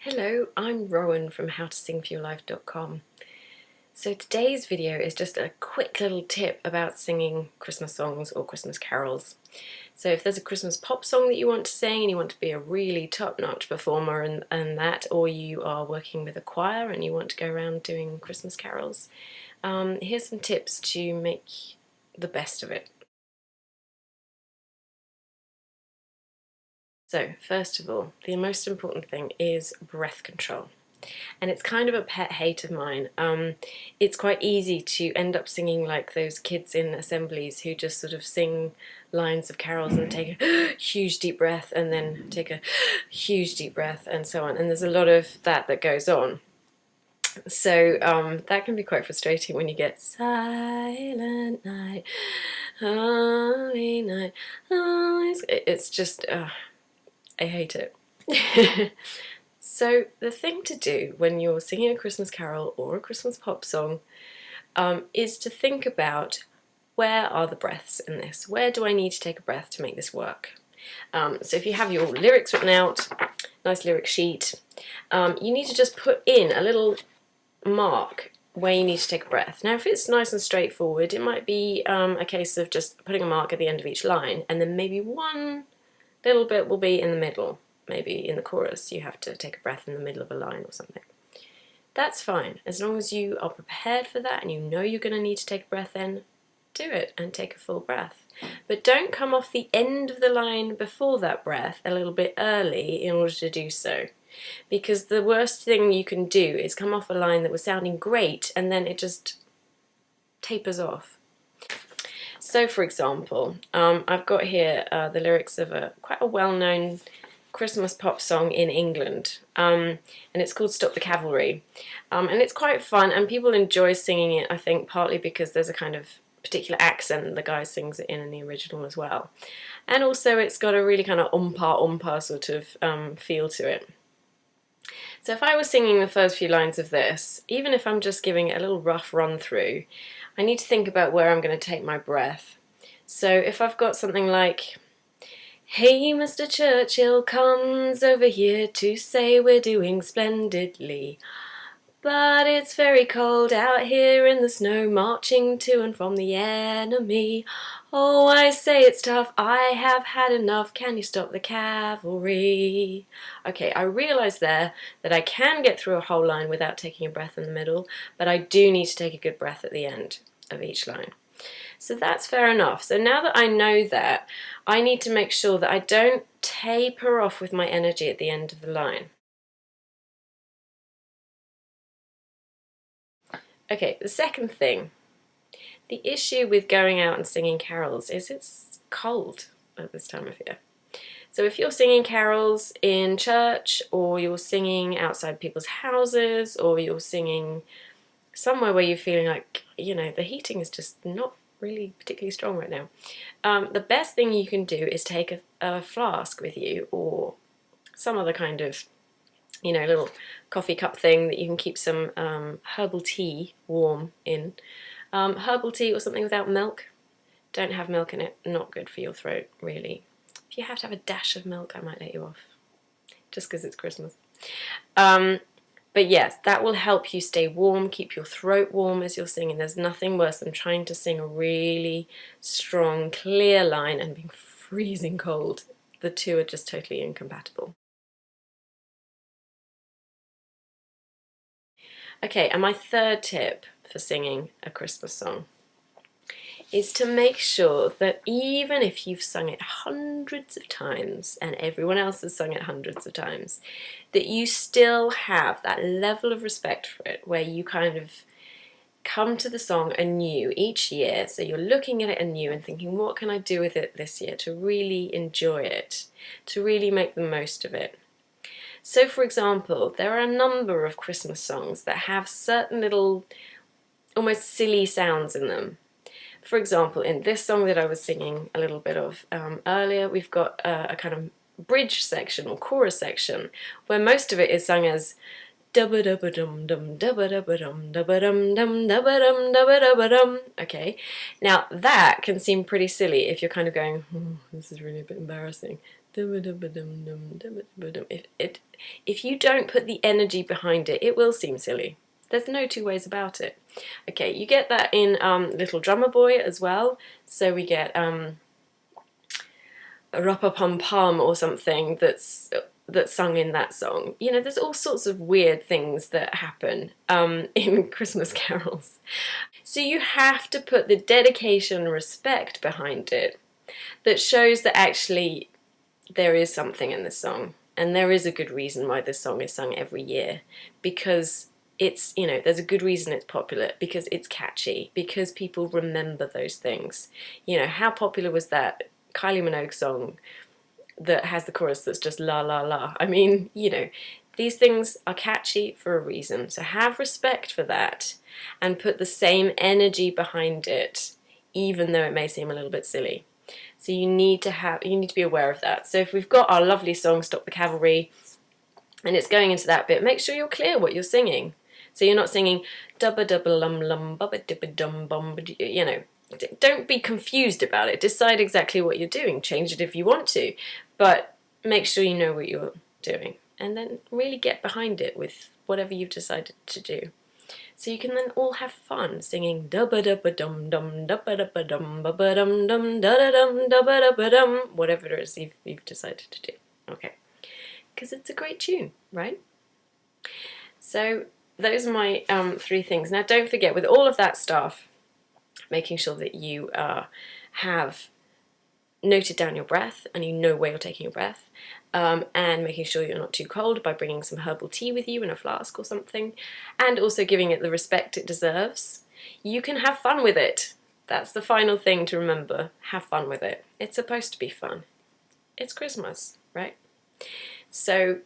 Hello, I'm Rowan from howtosingforyourlife.com. So today's video is just a quick little tip about singing Christmas songs or Christmas carols. So if there's a Christmas pop song that you want to sing and you want to be a really top-notch performer and that, or you are working with a choir and you want to go around doing Christmas carols, here's some tips to make the best of it. So first of all, the most important thing is breath control. And it's kind of a pet hate of mine. It's quite easy to end up singing like those kids in assemblies who just sort of sing lines of carols and take a huge deep breath and then take a huge deep breath and so on. And there's a lot of that goes on. So that can be quite frustrating when you get silent night, holy night. It's just, I hate it. So the thing to do when you're singing a Christmas carol or a Christmas pop song is to think about, where are the breaths in this? Where do I need to take a breath to make this work? So if you have your lyrics written out, nice lyric sheet, you need to just put in a little mark where you need to take a breath. Now if it's nice and straightforward, it might be a case of just putting a mark at the end of each line, and then maybe one little bit will be in the middle. Maybe in the chorus you have to take a breath in the middle of a line or something. That's fine, as long as you are prepared for that and you know you're going to need to take a breath then, do it and take a full breath. But don't come off the end of the line before that breath a little bit early in order to do so. Because the worst thing you can do is come off a line that was sounding great and then it just tapers off. So for example, I've got here the lyrics of quite a well-known Christmas pop song in England, and it's called Stop the Cavalry, and it's quite fun and people enjoy singing it, I think partly because there's a kind of particular accent the guy sings it in the original as well, and also it's got a really kind of umpa sort of feel to it. So if I was singing the first few lines of this, even if I'm just giving it a little rough run through, I need to think about where I'm going to take my breath. So if I've got something like, hey, Mr. Churchill comes over here to say we're doing splendidly, but it's very cold out here in the snow, marching to and from the enemy. Oh, I say it's tough, I have had enough, can you stop the cavalry? Okay, I realise there that I can get through a whole line without taking a breath in the middle, but I do need to take a good breath at the end of each line. So that's fair enough. So now that I know that, I need to make sure that I don't taper off with my energy at the end of the line. Okay, the second thing. The issue with going out and singing carols is it's cold at this time of year. So if you're singing carols in church, or you're singing outside people's houses, or you're singing somewhere where you're feeling like, you know, the heating is just not really particularly strong right now, the best thing you can do is take a flask with you, or some other kind of, you know, little coffee cup thing that you can keep some herbal tea warm in. Herbal tea or something without milk. Don't have milk in it, not good for your throat really. If you have to have a dash of milk, I might let you off, just because it's Christmas. But yes, that will help you stay warm, keep your throat warm as you're singing. There's nothing worse than trying to sing a really strong, clear line and being freezing cold. The two are just totally incompatible. Okay, and my third tip for singing a Christmas song is to make sure that even if you've sung it hundreds of times and everyone else has sung it hundreds of times, that you still have that level of respect for it where you kind of come to the song anew each year. So you're looking at it anew and thinking, what can I do with it this year to really enjoy it, to really make the most of it? So for example, there are a number of Christmas songs that have certain little almost silly sounds in them. For example, in this song that I was singing a little bit of earlier, we've got a kind of bridge section or chorus section where most of it is sung as dubba dubba dum dum dubba dubba dum dubba dum dum dubba dum dubba dubba dum. Okay, now that can seem pretty silly if you're kind of going, oh, this is really a bit embarrassing. If you don't put the energy behind it, it will seem silly. There's no two ways about it. Okay, you get that in Little Drummer Boy as well. So we get Rum-Pa-Pum-Pum or something that's sung in that song. You know, there's all sorts of weird things that happen in Christmas carols. So you have to put the dedication and respect behind it that shows that actually there is something in this song, and there is a good reason why this song is sung every year, because it's, you know, there's a good reason it's popular, because it's catchy, because people remember those things. You know, how popular was that Kylie Minogue song that has the chorus that's just la la la? I mean, you know, these things are catchy for a reason, so have respect for that and put the same energy behind it, even though it may seem a little bit silly. So you need to be aware of that. So if we've got our lovely song Stop the Cavalry and it's going into that bit, make sure you're clear what you're singing. So you're not singing dubba dubba lum lum bubba dibba dum bum, you know, don't be confused about it. Decide exactly what you're doing. Change it if you want to, but make sure you know what you're doing, and then really get behind it with whatever you've decided to do. So you can then all have fun singing dubba dubba dum dum dubba dubba dum bubba dum dum da da dum dubba dubba dum, whatever it is you've decided to do. Okay, because it's a great tune, right? So those are my 3 things. Now don't forget, with all of that stuff, making sure that you have noted down your breath and you know where you're taking your breath, and making sure you're not too cold by bringing some herbal tea with you in a flask or something, and also giving it the respect it deserves. You can have fun with it. That's the final thing to remember. Have fun with it. It's supposed to be fun. It's Christmas, right? So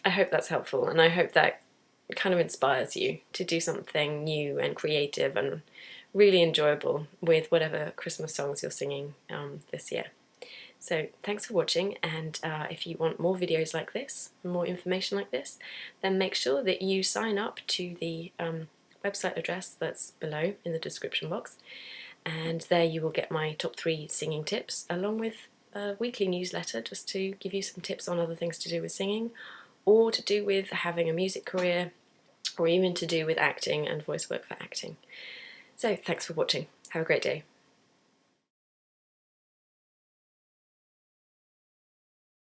I hope that's helpful, and I hope that kind of inspires you to do something new and creative and really enjoyable with whatever Christmas songs you're singing this year. So thanks for watching, and if you want more videos like this, more information like this, then make sure that you sign up to the website address that's below in the description box, and there you will get my top 3 singing tips, along with a weekly newsletter just to give you some tips on other things to do with singing, or to do with having a music career, or even to do with acting and voice work for acting. So thanks for watching. Have a great day.